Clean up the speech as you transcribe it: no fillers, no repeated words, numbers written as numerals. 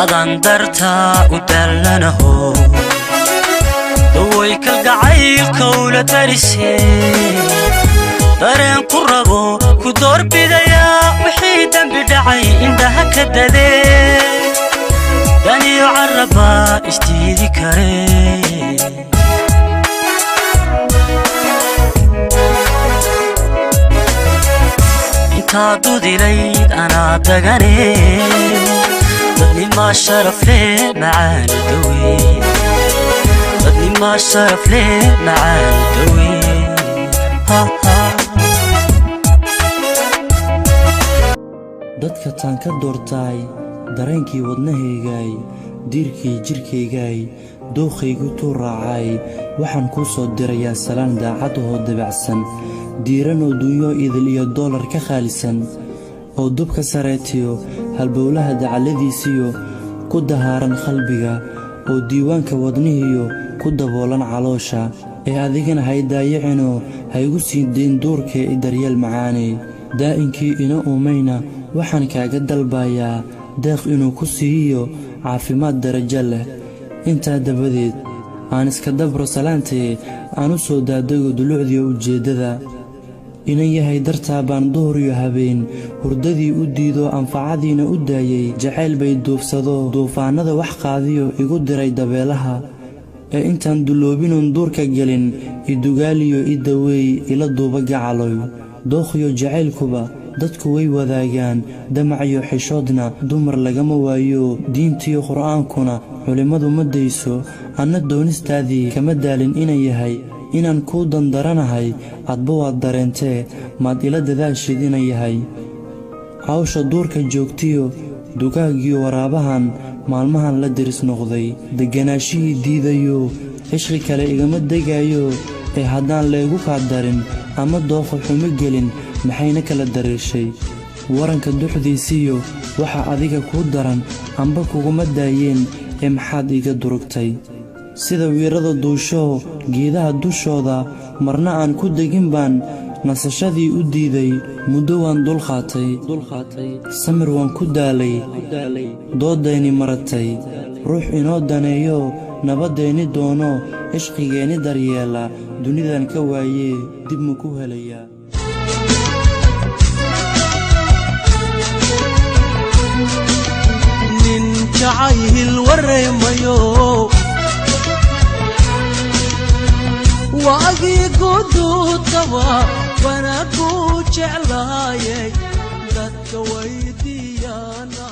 أذان درتا ودلنا هو دويك القعيل كولة ترسي دارين قربو كدور بدايا وحيدا بدعي عندها كددي داني عربا اشتيدي كري انتا دودي ليد انا دقاني ضدني ما شرف لي معاني دوي ضدني ما شرف لي معاني دوي dadka taan ka doortay dareenkii wadnahaygay diirkii jirkaygay dookhaygu tuu raacay waxaan ku soo dirayaa salaan daacad oo dabacsan diiran oo dunyo idil iyo dollar ka khaalisan oo dubka sareetiyo halbowlaha dacaladiisiyo ku dahaaran qalbiga oo diiwaanka wadnihiyo ku daboolan caloosha ee adigana hay daayicino haygu sii deyn duurka ee daryeel macaanay daa'inkii ina uumayna waxaan kaaga dalbayaa deeq inuu ku siiyo caafimaad darajo leh intaa dabadeed aan iska dabro salaantee aan u soo daadago dulucdiyo ujeeddada inan yahay dartaa baan duhur iyo habeen hurdadii u diido anfacadiina u daayay jacayl bay duufsado duufaanada wax qaadiyo igu diray dabeelaha ee intaan duloobinoon duurka gelin idugaaliyo idaweey ila duuba gacaloy dookhiyo jacaylkuba dadku way wadaagaan damaciyo xishoodna dumar lagama waayo diintiyo qur'aankuna culimmadu ma dayso anna doonistaadii kama daalin inaan yahay inaan kuu dandaranahay adba waad dareentee maad ila dadaashid inaan yahay hawsha duurka joogtiyo dugaagiyo waraabahan maalmahan la diris noqday degganaashihii diidayo cishqi kale igama degaayo ee haddaan leegu kaa darin ama dooqa xumo gelin maxayna kala dareeshay waranka duxdiisiyo waxa adiga kuu daran amba kuguma daayeen ee maxaad iga durugtay sida wiirada duushoo geedaha dushooda marna aan ku degin baan nasashadii u diiday muddo waan dulqaatay samir waan ku daalay doodayni maratay ruux inoo daneeyo nabadayni doono cishqigeenni daryeela dunidan ka waayee dib ma ku helayaa nin jacayl waraymayo waagii guduudaba wanaagu jeclaayay dadka waydiyaana